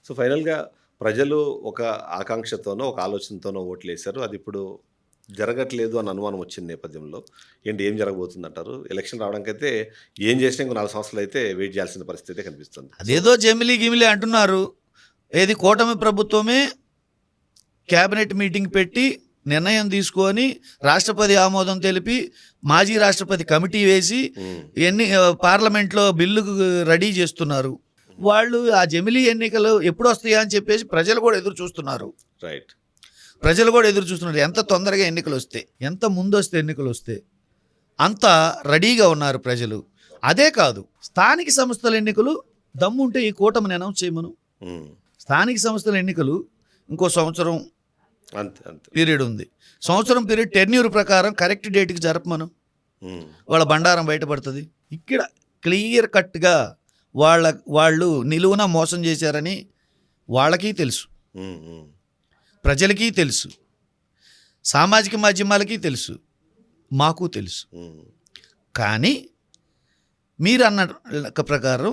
So ఫైనల్‌గా ప్రజలు ఒక ఆకాంక్షతోనో, ఒక ఆలోచనతోనో ఓట్లేశారు. అదిప్పుడు జరగట్లేదు అన్న అనుమానం వచ్చిన నేపథ్యంలో ఏంటి ఏం జరగబోతుందంటారు? ఎలక్షన్ రావడానికైతే ఏం చేసినా ఇంకో 4 సంవత్సరాలైతే వెయిట్ చేయాల్సిన పరిస్థితే కనిపిస్తుంది. సో అదేదో జమిలీ గిమిలీ అంటున్నారు. ఏది కూటమి ప్రభుత్వమే క్యాబినెట్ మీటింగ్ పెట్టి నిర్ణయం తీసుకొని రాష్ట్రపతి ఆమోదం తెలిపి మాజీ రాష్ట్రపతి కమిటీ వేసి పార్లమెంట్లో బిల్లు రెడీ చేస్తున్నారు. వాళ్ళు ఆ జమిలీ ఎన్నికలు ఎప్పుడు వస్తాయా అని చెప్పేసి ప్రజలు కూడా ఎదురు చూస్తున్నారు. రైట్. ప్రజలు కూడా ఎదురు చూస్తున్నారు. ఎంత తొందరగా ఎన్నికలు వస్తే, ఎంత ముందు వస్తే ఎన్నికలు వస్తే అంత రెడీగా ఉన్నారు ప్రజలు. అదే కాదు, స్థానిక సంస్థల ఎన్నికలు దమ్ముంటే ఈ కూటమిని అనౌన్స్ చేయమను. స్థానిక సంస్థల ఎన్నికలు ఇంకో సంవత్సరం పీరియడ్ ఉంది. సంవత్సరం పీరియడ్ టెన్యూర్ ప్రకారం కరెక్ట్ డేట్కి జరపమను. వాళ్ళ బండారం బయటపడుతుంది. ఇక్కడ క్లియర్ కట్గా వాళ్ళు నిలువున మోసం చేశారని వాళ్ళకి తెలుసు, ప్రజలకి తెలుసు, సామాజిక మాధ్యమాలకి తెలుసు, మాకు తెలుసు. కానీ మీరు అన్న ప్రకారం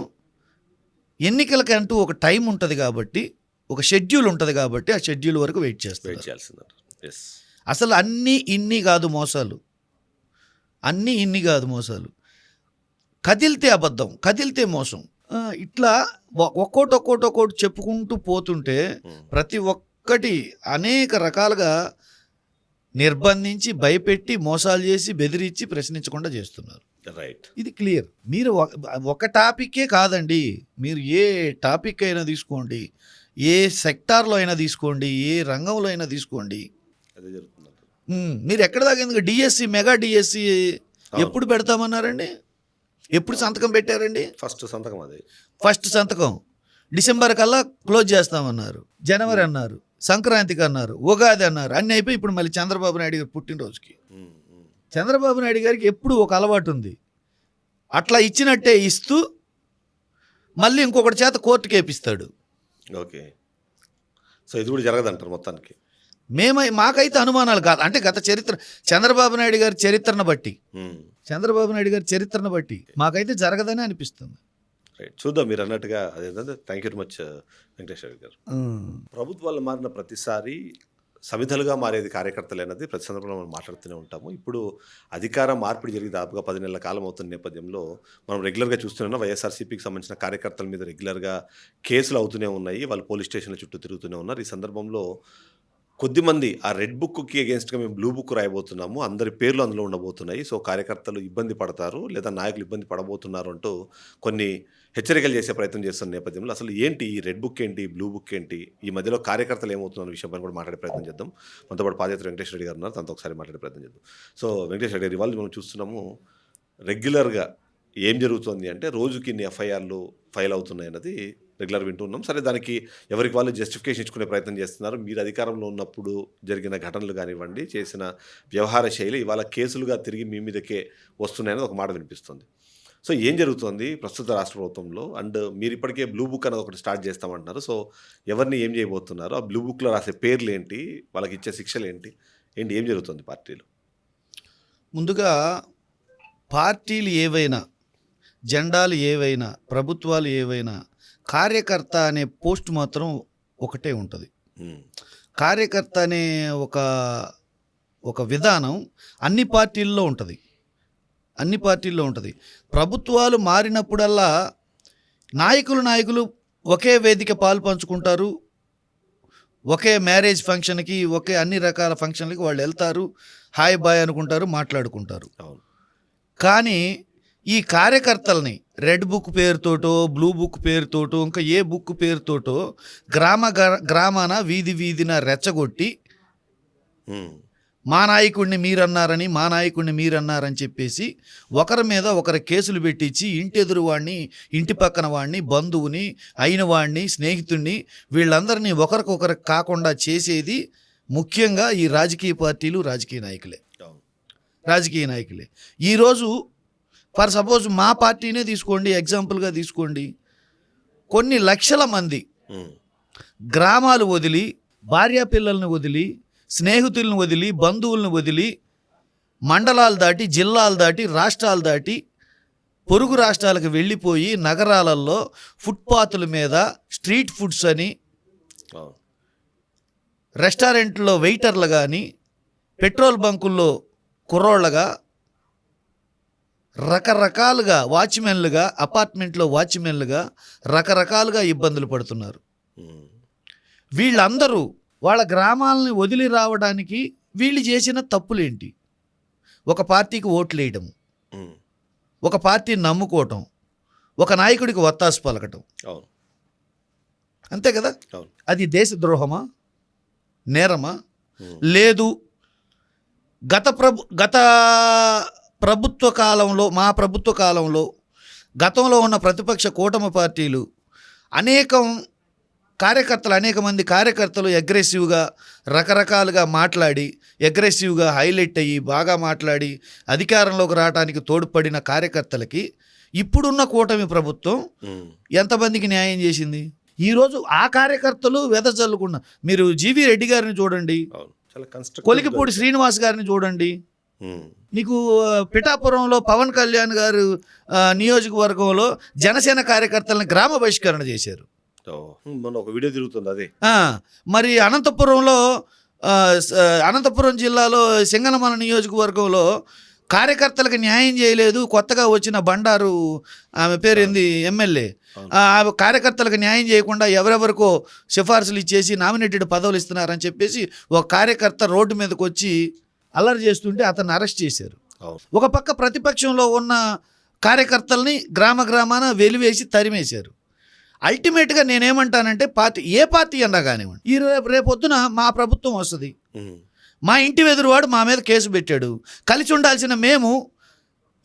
ఎన్నికలకంటూ ఒక టైం ఉంటుంది కాబట్టి, ఒక షెడ్యూల్ ఉంటుంది కాబట్టి ఆ షెడ్యూల్ వరకు వెయిట్ చేస్తారు. అసలు అన్నీ ఇన్ని కాదు మోసాలు, అన్నీ ఇన్ని కాదు మోసాలు. కదిలితే అబద్ధం, కదిలితే మోసం. ఇట్లా ఒక్కోటి చెప్పుకుంటూ పోతుంటే ప్రతి ఒక్కటి అనేక రకాలుగా నిర్బంధించి భయపెట్టి మోసాలు చేసి బెదిరించి ప్రశ్నించకుండా చేస్తున్నారు. రైట్. ఇది క్లియర్. మీరు ఒక టాపిక్కే కాదండి, మీరు ఏ టాపిక్ అయినా తీసుకోండి, ఏ సెక్టార్లో అయినా తీసుకోండి, ఏ రంగంలో అయినా తీసుకోండి, అదే జరుగుతుంది. మీరు ఎక్కడ దాకా ఎందుకు డిఎస్సి మెగా డిఎస్సి ఎప్పుడు పెడతామన్నారండి? ఎప్పుడు సంతకం పెట్టారండి? ఫస్ట్ సంతకం డిసెంబర్ కల్లా క్లోజ్ చేస్తామన్నారు, జనవరి అన్నారు, సంక్రాంతికి అన్నారు, ఉగాది అన్నారు, అన్నీ అయిపోయి ఇప్పుడు మళ్ళీ చంద్రబాబు నాయుడు గారు పుట్టినరోజుకి. చంద్రబాబు నాయుడు గారికి ఎప్పుడు ఒక అలవాటు ఉంది, అట్లా ఇచ్చినట్టే ఇస్తూ మళ్ళీ ఇంకొకటి చేత కోర్టుకి వేపిస్తాడు. ఓకే. సో ఇది కూడా జరగదంటారు మొత్తానికి? మాకైతే అనుమానాలు కాదు. అంటే గత చరిత్ర చంద్రబాబు నాయుడు గారి చరిత్రను బట్టి మాకైతే జరగదని అనిపిస్తుంది. రైట్. చూద్దాం. మీరు అన్నట్టుగా అదేంటంటే thank you very much Venkateswara గారు. ప్రభుత్వాలు మారిన ప్రతిసారి సమిధలుగా మారేది కార్యకర్తలు అనేది ప్రతి సందర్భంలో మనం మాట్లాడుతూనే ఉంటాము. ఇప్పుడు అధికార మార్పిడి జరిగి దాదాపుగా 10 నెలల కాలం అవుతున్న నేపథ్యంలో మనం రెగ్యులర్గా చూస్తున్నాం వైఎస్ఆర్సీపీకి సంబంధించిన కార్యకర్తల మీద రెగ్యులర్గా కేసులు అవుతూనే ఉన్నాయి. వాళ్ళు పోలీస్ స్టేషన్ల చుట్టూ తిరుగుతూనే ఉన్నారు. ఈ సందర్భంలో కొద్దిమంది ఆ రెడ్ బుక్కి అగేన్స్ట్గా మేము బ్లూ బుక్ రాయబోతున్నాము, అందరి పేర్లు అందులో ఉండబోతున్నాయి, సో కార్యకర్తలు ఇబ్బంది పడతారు లేదా నాయకులు ఇబ్బంది పడబోతున్నారు అంటూ కొన్ని హెచ్చరికలు చేసే ప్రయత్నం చేస్తున్న నేపథ్యంలో అసలు ఏంటి ఈ రెడ్ బుక్ ఏంటి, బ్లూ బుక్ ఏంటి, ఈ మధ్యలో కార్యకర్తలు ఏమవుతున్న విషయంపై కూడా మాట్లాడే ప్రయత్నం చేద్దాం. మనతో పాటు పాదయాత్ర వెంకటేశ్వర రెడ్డి గారు ఉన్నారు, తనతో ఒకసారి మాట్లాడే ప్రయత్నం చేద్దాం. సో వెంకటేశ్వర రెడ్డి గారు, ఇవాళ మనం చూస్తున్నాము రెగ్యులర్గా ఏం జరుగుతుంది అంటే రోజుకి ఇన్ని ఎఫ్ఐఆర్లు ఫైల్ అవుతున్నాయి అన్నది రెగ్యులర్ వింటున్నాం. సరే, దానికి ఎవరికి వాళ్ళు జస్టిఫికేషన్ ఇచ్చుకునే ప్రయత్నం చేస్తున్నారు. మీరు అధికారంలో ఉన్నప్పుడు జరిగిన ఘటనలు కానివ్వండి, చేసిన వ్యవహార శైలి ఇవాళ కేసులుగా తిరిగి మీ మీదకే వస్తున్నాయని ఒక మాట వినిపిస్తుంది. సో ఏం జరుగుతుంది ప్రస్తుత రాష్ట్ర ప్రభుత్వంలో? అండ్ మీరు ఇప్పటికే బ్లూ బుక్ అనేది ఒకటి స్టార్ట్ చేస్తామంటున్నారు. సో ఎవరిని ఏం చేయబోతున్నారు, ఆ బ్లూ బుక్లో రాసే పేర్లు ఏంటి, వాళ్ళకి ఇచ్చే శిక్షలు ఏంటి, ఏం జరుగుతుంది పార్టీలు? ముందుగా పార్టీలు ఏవైనా, జెండాలు ఏవైనా, ప్రభుత్వాలు ఏవైనా, కార్యకర్త అనే పోస్ట్ మాత్రం ఒకటే ఉంటుంది. కార్యకర్త అనే ఒక విధానం అన్ని పార్టీల్లో ఉంటుంది. ప్రభుత్వాలు మారినప్పుడల్లా నాయకులు ఒకే వేదిక పాలు పంచుకుంటారు, ఒకే మ్యారేజ్ ఫంక్షన్కి, ఒకే అన్ని రకాల ఫంక్షన్లకి వాళ్ళు వెళ్తారు, హాయ్ బాయ్ అనుకుంటారు, మాట్లాడుకుంటారు. కానీ ఈ కార్యకర్తల్ని రెడ్ బుక్ పేరుతోటో, బ్లూ బుక్ పేరుతోటో, ఇంకా ఏ బుక్ పేరుతోటో గ్రామాన వీధిన రెచ్చగొట్టి మా నాయకుడిని మీరన్నారని చెప్పేసి ఒకరి మీద ఒకరి కేసులు పెట్టించి ఇంటెదురు వాడిని, ఇంటి పక్కన వాడిని, బంధువుని, అయిన వాడిని, స్నేహితుడిని, వీళ్ళందరినీ ఒకరికొకరు కాకుండా చేసేది ముఖ్యంగా ఈ రాజకీయ పార్టీలు, రాజకీయ నాయకులే. ఈరోజు ఫర్ సపోజ్ మా పార్టీనే తీసుకోండి, ఎగ్జాంపుల్గా తీసుకోండి. కొన్ని లక్షల మంది గ్రామాలు వదిలి, భార్యా పిల్లల్ని వదిలి, స్నేహితులను వదిలి, బంధువులను వదిలి, మండలాలు దాటి, జిల్లాలు దాటి, రాష్ట్రాలు దాటి పొరుగు రాష్ట్రాలకు వెళ్ళిపోయి నగరాలలో ఫుట్పాత్ల మీద స్ట్రీట్ ఫుడ్స్ అని అవును. రెస్టారెంట్లో వెయిటర్లు కానీ, పెట్రోల్ బంకుల్లో కుర్రోళ్ళగా, రకరకాలుగా వాచ్మెన్లుగా, అపార్ట్మెంట్లో వాచ్మెన్లుగా రకరకాలుగా ఇబ్బందులు పడుతున్నారు. ఉమ్. వీళ్ళందరూ వాళ్ళ గ్రామాలని వదిలి రావడానికి వీళ్ళు చేసిన తప్పులేంటి? ఒక పార్టీకి ఓట్లు వేయడం, ఉమ్. ఒక పార్టీని నమ్ముకోవటం, ఒక నాయకుడికి వత్తాసు పలకటం, అవును. అంతే కదా? అవును. అది దేశద్రోహమా, నేరమా? ఉమ్. లేదు. గత ప్రభుత్వ కాలంలో, మా ప్రభుత్వ కాలంలో, గతంలో ఉన్న ప్రతిపక్ష కూటమి పార్టీలు అనేక మంది కార్యకర్తలు అగ్రెసివ్గా రకరకాలుగా మాట్లాడి, అగ్రెసివ్గా హైలైట్ అయ్యి బాగా మాట్లాడి అధికారంలోకి రావడానికి తోడ్పడిన కార్యకర్తలకి ఇప్పుడున్న కూటమి ప్రభుత్వం ఉమ్. ఎంతమందికి న్యాయం చేసింది? ఈరోజు ఆ కార్యకర్తలు వెదజల్లుకున్న, మీరు జీవీ రెడ్డి గారిని చూడండి, అవును. చాలా కొలికిపూడి శ్రీనివాస్ గారిని చూడండి, ఉమ్. నీకు పిఠాపురంలో పవన్ కళ్యాణ్ గారు నియోజకవర్గంలో జనసేన కార్యకర్తలను గ్రామ బహిష్కరణ చేశారు. మొన్న ఒక వీడియో తిరుగుతుంది అదే. మరి అనంతపురం జిల్లాలో సింగనమల నియోజకవర్గంలో కార్యకర్తలకు న్యాయం చేయలేదు. కొత్తగా వచ్చిన బండారు, ఆమె పేరు ఏంది, ఎమ్మెల్యే, ఆ కార్యకర్తలకు న్యాయం చేయకుండా ఎవరెవరికో సిఫార్సులు ఇచ్చేసి నామినేటెడ్ పదవులు ఇస్తున్నారని చెప్పేసి ఒక కార్యకర్త రోడ్డు మీదకి వచ్చి అల్లరి చేస్తుంటే అతన్ని అరెస్ట్ చేశారు. ఒక పక్క ప్రతిపక్షంలో ఉన్న కార్యకర్తల్ని గ్రామాన వెలివేసి తరిమేశారు. అల్టిమేట్గా నేనేమంటానంటే, ఏ పార్టీ అన్నా కానివ్వండి, రేపొద్దున మా ప్రభుత్వం వస్తుంది, మా ఇంటి ఎదురువాడు మా మీద కేసు పెట్టాడు, కలిసి ఉండాల్సిన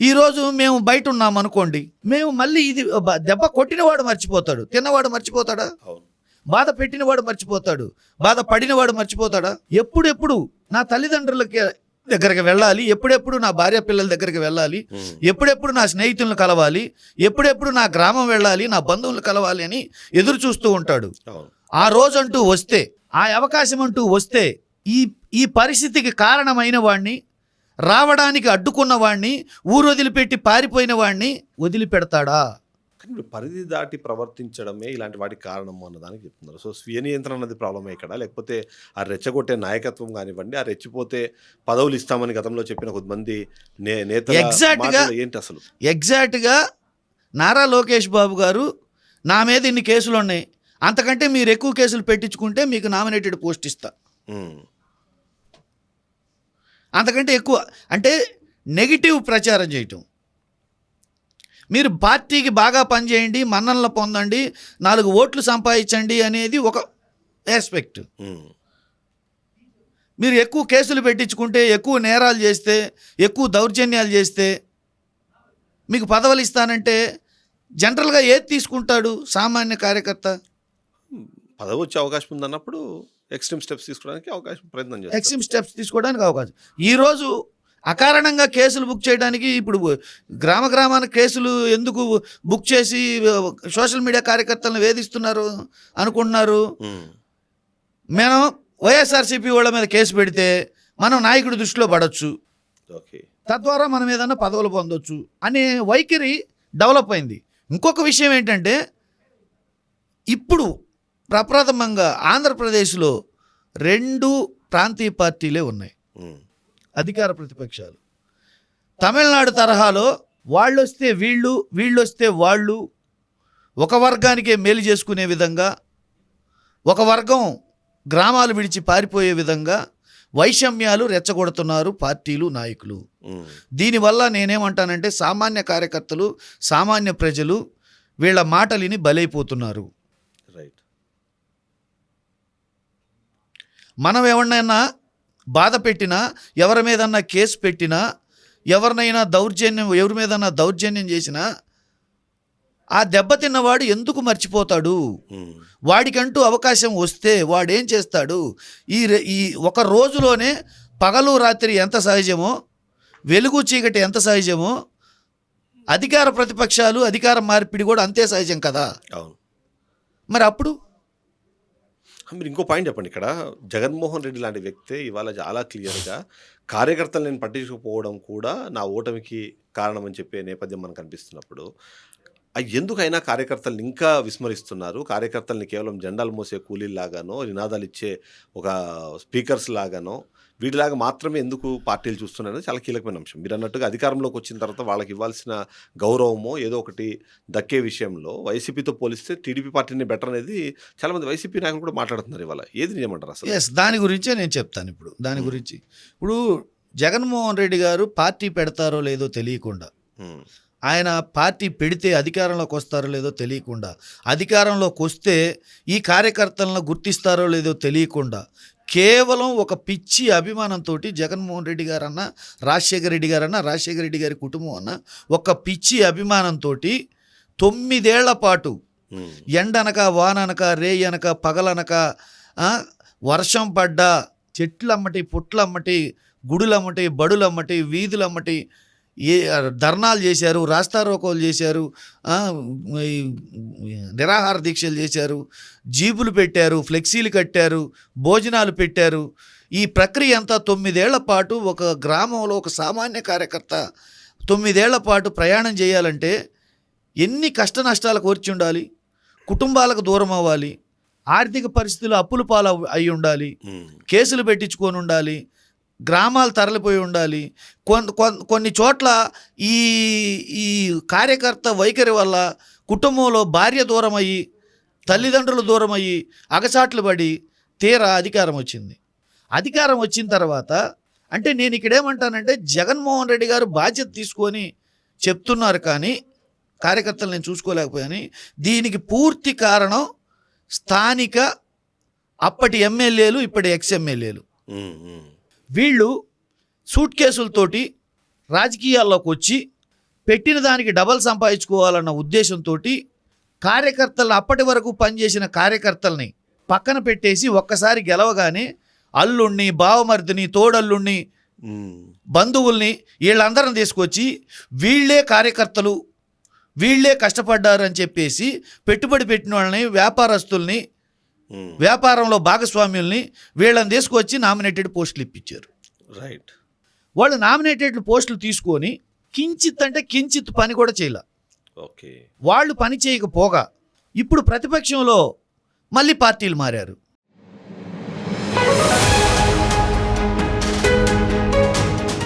ఈరోజు మేము బయట ఉన్నాం అనుకోండి, మేము మళ్ళీ ఇది దెబ్బ కొట్టినవాడు మర్చిపోతాడు, తిన్నవాడు మర్చిపోతాడా? బాధ పెట్టినవాడు మర్చిపోతాడు, బాధ పడినవాడు మర్చిపోతాడా? ఎప్పుడెప్పుడు నా తల్లిదండ్రులకి దగ్గరికి వెళ్ళాలి, ఎప్పుడెప్పుడు నా భార్య పిల్లల దగ్గరికి వెళ్ళాలి, ఎప్పుడెప్పుడు నా స్నేహితులను కలవాలి, ఎప్పుడెప్పుడు నా గ్రామం వెళ్ళాలి, నా బంధువులు కలవాలి అని ఎదురు చూస్తూ ఉంటాడు. ఆ రోజంటూ వస్తే, ఆ అవకాశం అంటూ వస్తే, ఈ పరిస్థితికి కారణమైన వాడిని, రావడానికి అడ్డుకున్న వాడిని, ఊరు వదిలిపెట్టి పారిపోయిన వాడిని వదిలిపెడతాడా? కానీ పరిధి దాటి ప్రవర్తించడమే ఇలాంటి వాటికి కారణము అన్నదానికి చెప్తున్నారు. సో స్వీయ నియంత్రణ అన్నది ప్రాబ్లమే ఇక్కడ, లేకపోతే ఆ రెచ్చగొట్టే నాయకత్వం కానివ్వండి, ఆ రెచ్చిపోతే పదవులు ఇస్తామని గతంలో చెప్పిన కొద్దిమంది నేతలు ఏంటి అసలు? ఎగ్జాక్ట్గా నారా లోకేష్ బాబు గారు, నా మీద ఇన్ని కేసులు ఉన్నాయి, అంతకంటే మీరు ఎక్కువ కేసులు పెట్టించుకుంటే మీకు నామినేటెడ్ పోస్ట్ ఇస్తా, అంతకంటే ఎక్కువ, అంటే నెగిటివ్ ప్రచారం చేయటం. మీరు పార్టీకి బాగా పనిచేయండి, మన్ననలు పొందండి, 4 ఓట్లు సంపాదించండి అనేది ఒక ఆస్పెక్ట్. మీరు ఎక్కువ కేసులు పెట్టించుకుంటే, ఎక్కువ నేరాలు చేస్తే, ఎక్కువ దౌర్జన్యాలు చేస్తే మీకు పదవులు ఇస్తానంటే జనరల్గా ఏది తీసుకుంటాడు సామాన్య కార్యకర్త? పదవి వచ్చే అవకాశం ఉందన్నప్పుడు ఎక్స్ట్రీమ్ స్టెప్స్ తీసుకోవడానికి ప్రయత్నం చేస్తారు. ఎక్స్ట్రీమ్ స్టెప్స్ తీసుకోవడానికి అవకాశం. ఈరోజు అకారణంగా కేసులు బుక్ చేయడానికి, ఇప్పుడు గ్రామానికి కేసులు ఎందుకు బుక్ చేసి సోషల్ మీడియా కార్యకర్తలను వేధిస్తున్నారు అనుకుంటున్నారు? మనం వైఎస్ఆర్సీపీ వాళ్ళ మీద కేసు పెడితే మనం నాయకుడి దృష్టిలో పడవచ్చు, తద్వారా మనం ఏదన్నా పదవులు పొందొచ్చు అనే వైఖరి డెవలప్ అయింది. ఇంకొక విషయం ఏంటంటే, ఇప్పుడు ప్రప్రథమంగా ఆంధ్రప్రదేశ్లో 2 ప్రాంతీయ పార్టీలే ఉన్నాయి, అధికార ప్రతిపక్షాలు. తమిళనాడు తరహాలో వాళ్ళొస్తే వీళ్ళు, వీళ్ళొస్తే వాళ్ళు, ఒక వర్గానికే మేలు చేసుకునే విధంగా, ఒక వర్గం గ్రామాలు విడిచి పారిపోయే విధంగా వైషమ్యాలు రెచ్చగొడుతున్నారు పార్టీలు, నాయకులు. దీనివల్ల నేనేమంటానంటే, సామాన్య కార్యకర్తలు, సామాన్య ప్రజలు వీళ్ళ మాటలిని బలైపోతున్నారు. మనం ఎవరినైనా బాధ పెట్టినా, ఎవరి మీదన్నా కేసు పెట్టినా, ఎవరి మీదన్నా దౌర్జన్యం చేసినా, ఆ దెబ్బతిన్నవాడు ఎందుకు మర్చిపోతాడు? వాడికంటూ అవకాశం వస్తే వాడేం చేస్తాడు? ఈ ఒక రోజులోనే పగలు రాత్రి ఎంత సహజమో, వెలుగు చీకటి ఎంత సహజమో, అధికార ప్రతిపక్షాలు, అధికార మార్పిడి కూడా అంతే సహజం కదా. మరి అప్పుడు మీరు ఇంకో పాయింట్ చెప్పండి. ఇక్కడ జగన్మోహన్ రెడ్డి లాంటి వ్యక్తే ఇవాళ చాలా క్లియర్గా కార్యకర్తలు నేను పట్టించుకోకపోవడం కూడా నా ఓటమికి కారణం అని చెప్పే నేపథ్యం మనకు కనిపిస్తున్నప్పుడు, ఎందుకైనా కార్యకర్తలను ఇంకా విస్మరిస్తున్నారు? కార్యకర్తల్ని కేవలం జెండాలు మోసే కూలీల్లాగానో, నినాదాలు ఇచ్చే ఒక స్పీకర్స్ లాగానో, వీటిలాగా మాత్రమే ఎందుకు పార్టీలు చూస్తున్నాయనేది చాలా కీలకమైన అంశం. మీరన్నట్టుగా అధికారంలోకి వచ్చిన తర్వాత వాళ్ళకి ఇవ్వాల్సిన గౌరవమో ఏదో ఒకటి దక్కే విషయంలో వైసీపీతో పోలిస్తే టీడీపీ పార్టీనే బెటర్ అనేది చాలామంది వైసీపీ నాయకులు కూడా మాట్లాడుతున్నారు ఇవాళ. ఏది నిజమంటారు అసలు? ఎస్, దాని గురించే నేను చెప్తాను ఇప్పుడు. దాని గురించి ఇప్పుడు జగన్మోహన్ రెడ్డి గారు పార్టీ పెడతారో లేదో తెలియకుండా, హ్మ్. ఆయన పార్టీ పెడితే అధికారంలోకి వస్తారో లేదో తెలియకుండా, అధికారంలోకి వస్తే ఈ కార్యకర్తలను గుర్తిస్తారో లేదో తెలియకుండా, కేవలం ఒక పిచ్చి అభిమానంతో జగన్మోహన్ రెడ్డి గారన్న, రాజశేఖర రెడ్డి గారన్న, రాజశేఖర రెడ్డి గారి కుటుంబం అన్న ఒక పిచ్చి అభిమానంతో 9 ఏళ్ల పాటు హ్మ్. ఎండనక వాననక రేయనక పగలనక వర్షం పడ్డా చెట్లమ్మటి పుట్లమ్మటి గుడులమ్మటి బడులమ్మటి వీధులమ్మటి ధర్నాలు చేశారు, రాస్తారోకోలు చేశారు, ఈ నిరాహార దీక్షలు చేశారు, జీపులు పెట్టారు, ఫ్లెక్సీలు కట్టారు, భోజనాలు పెట్టారు. ఈ ప్రక్రియ అంతా 9 ఏళ్ల పాటు ఒక గ్రామంలో ఒక సామాన్య కార్యకర్త 9 ఏళ్ల పాటు ప్రయాణం చేయాలంటే ఎన్ని కష్ట నష్టాలకు వచ్చి ఉండాలి, కుటుంబాలకు దూరం అవ్వాలి, ఆర్థిక పరిస్థితులు అప్పుల పాలు అయి ఉండాలి, కేసులు పెట్టించుకొని ఉండాలి, గ్రామాలు తరలిపోయి ఉండాలి. కొన్ని చోట్ల ఈ ఈ కార్యకర్త వైఖరి వల్ల కుటుంబంలో భార్య దూరం అయ్యి, తల్లిదండ్రులు దూరం అయ్యి, అగచాట్లు పడి తీరా అధికారం వచ్చింది. అధికారం వచ్చిన తర్వాత అంటే నేను ఇక్కడేమంటానంటే జగన్మోహన్ రెడ్డి గారు బాధ్యత తీసుకొని చెప్తున్నారు, కానీ కార్యకర్తలు నేను చూసుకోలేకపోయాను. దీనికి పూర్తి కారణం స్థానిక అప్పటి ఎమ్మెల్యేలు, ఇప్పటి ఎక్స్ఎమ్మెల్యేలు. వీళ్ళు సూట్ కేసులతోటి రాజకీయాల్లోకి వచ్చి పెట్టిన దానికి డబల్ సంపాదించుకోవాలన్న ఉద్దేశంతో కార్యకర్తలను, అప్పటి వరకు పనిచేసిన కార్యకర్తల్ని పక్కన పెట్టేసి ఒక్కసారి గెలవగానే అల్లుణ్ణి, బావమర్దిని, తోడల్లుణ్ణి, బంధువుల్ని వీళ్ళందరం తీసుకొచ్చి వీళ్ళే కార్యకర్తలు, వీళ్ళే కష్టపడ్డారని చెప్పేసి పెట్టుబడి పెట్టిన వాళ్ళని, వ్యాపారస్తుల్ని, వ్యాపారంలో భాగస్వామ్యుల్ని వీళ్ళని తీసుకొచ్చి నామినేటెడ్ పోస్టులు ఇప్పించారు. రైట్. వాళ్ళు నామినేటెడ్ పోస్టులు తీసుకొని కించిత్ పని కూడా చేయలే. ఓకే. వాళ్ళు పని చేయకపోగా ఇప్పుడు ప్రతిపక్షంలో మళ్ళీ పార్టీలు మారారు.